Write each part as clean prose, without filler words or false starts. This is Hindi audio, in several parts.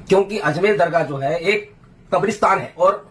क्योंकि अजमेर दरगाह जो है एक कब्रिस्तान है और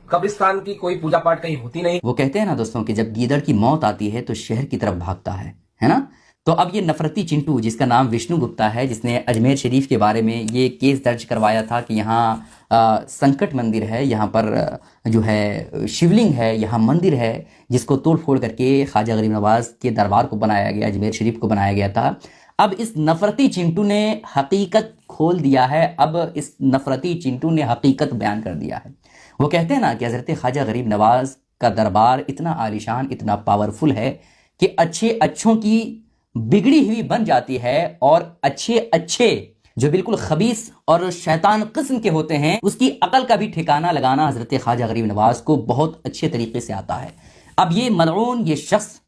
कब्रिस्तान की कोई पूजा पाठ कहीं होती नहीं। वो कहते हैं ना दोस्तों कि जब गीदड़ की मौत आती है तो शहर की तरफ भागता है ना। तो अब ये नफरती चिंटू, जिसका नाम विष्णु गुप्ता है, जिसने अजमेर शरीफ के बारे में ये केस दर्ज करवाया था कि यहाँ संकट मंदिर है, यहाँ पर जो है शिवलिंग है, यहाँ मंदिर है जिसको तोड़ फोड़ करके ख्वाजा गरीब नवाज के दरबार को बनाया गया, अजमेर शरीफ को बनाया गया था। अब इस नफरती चिंटू ने हकीकत खोल दिया है। अब इस नफरती चिंटू ने हकीकत बयान कर दिया है। वो कहते हैं ना कि हज़रत ख्वाजा गरीब नवाज का दरबार इतना आलिशान, इतना पावरफुल है कि अच्छे अच्छों की बिगड़ी हुई बन जाती है और अच्छे अच्छे जो बिल्कुल खबीस और शैतान किस्म के होते हैं उसकी अकल का भी ठिकाना लगाना हज़रत ख्वाजा गरीब नवाज को बहुत अच्छे तरीके से आता है। अब ये मलऊन, ये शख्स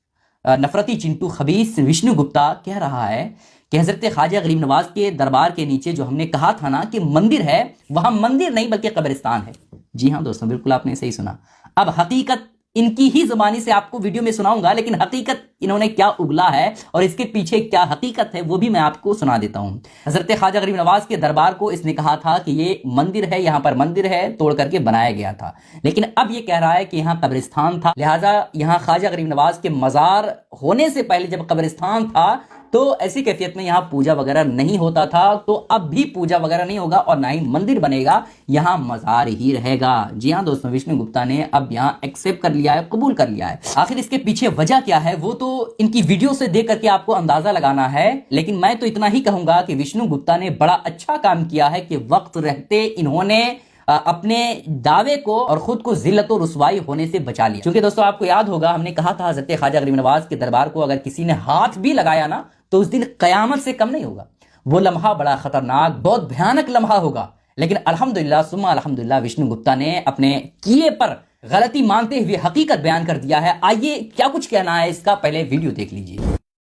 नफरती चिंटू खबीस विष्णु गुप्ता कह रहा है कि हज़रत ख्वाजा गरीब नवाज के दरबार के नीचे जो हमने कहा था ना कि मंदिर है, वहां मंदिर नहीं बल्कि कब्रिस्तान है। जी हाँ दोस्तों, बिल्कुल आपने सही सुना। अब हकीकत इनकी ही ज़बानी से आपको वीडियो में सुनाऊंगा, लेकिन हकीकत इन्होंने क्या उगला है और इसके पीछे क्या हकीकत है वो भी मैं आपको सुना देता हूं। हज़रत ख्वाजा गरीब नवाज के दरबार को इसने कहा था कि ये मंदिर है, यहाँ पर मंदिर है, तोड़ करके बनाया गया था। लेकिन अब ये कह रहा है कि यहाँ कब्रिस्तान था, लिहाजा यहाँ ख्वाजा गरीब नवाज के मज़ार होने से पहले जब कब्रिस्तान था तो ऐसी कैफियत में यहाँ पूजा वगैरह नहीं होता था। तो अब भी पूजा वगैरह नहीं होगा और ना ही मंदिर बनेगा, यहाँ मजार ही रहेगा। जी हाँ दोस्तों, विष्णु गुप्ता ने अब यहाँ एक्सेप्ट कर लिया है, कबूल कर लिया है। आखिर इसके पीछे वजह क्या है वो तो इनकी वीडियो से देख करके आपको अंदाजा लगाना है, लेकिन मैं तो इतना ही कहूंगा कि विष्णु गुप्ता ने बड़ा अच्छा काम किया है कि वक्त रहते इन्होंने अपने दावे को और खुद को जिल्लत और रुसवाई होने से बचा लिया। क्योंकि दोस्तों आपको याद होगा हमने कहा था हज़रत ख्वाजा गरीब नवाज के दरबार को अगर किसी ने हाथ भी लगाया ना तो उस दिन कयामत से कम नहीं होगा। वो लम्हा बड़ा खतरनाक, बहुत भयानक लम्हा होगा। लेकिन अल्हम्दुलिल्लाह सुम्मा अल्हम्दुलिल्लाह विष्णु गुप्ता ने अपने किए पर गलती मानते हुए हकीकत बयान कर दिया है। आइए क्या कुछ कहना है इसका, पहले वीडियो देख लीजिए।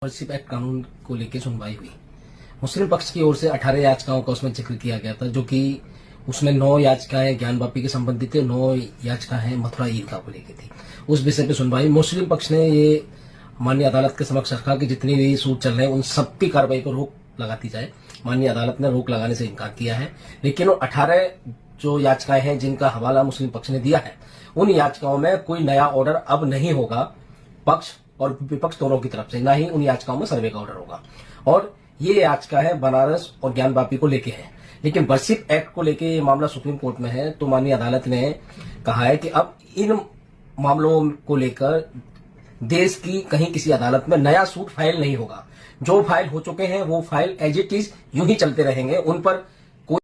वर्शिप एक्ट कानून को लेकर सुनवाई हुई। मुस्लिम पक्ष की ओर से 18 याचिकाओं का उसमें जिक्र किया गया था, जो कि उसमें 9 याचिकाएं ज्ञानवापी के संबंधित थे, 9 याचिकाएं मथुरा ईदगाह को लेकर थी। उस विषय पे सुनवाई मुस्लिम पक्ष ने ये माननीय अदालत के समक्ष रखा कि जितनी भी सूद चल रहे हैं उन सब की कार्रवाई पर रोक लगाती जाए। माननीय अदालत ने रोक लगाने से इनकार किया है, लेकिन वो 18 जो याचिकाएं हैं जिनका हवाला मुस्लिम पक्ष ने दिया है, उन याचिकाओं में कोई नया ऑर्डर अब नहीं होगा पक्ष और विपक्ष दोनों की तरफ से, ना ही उन याचिकाओं में सर्वे का ऑर्डर होगा। और ये याचिका है बनारस और ज्ञानवापी को लेके है, लेकिन वर्शिप एक्ट को लेके ये मामला सुप्रीम कोर्ट में है। तो माननीय अदालत ने कहा है कि अब इन मामलों को लेकर देश की कहीं किसी अदालत में नया सूट फाइल नहीं होगा। जो फाइल हो चुके हैं वो फाइल एज इट इज यूं ही चलते रहेंगे, उन पर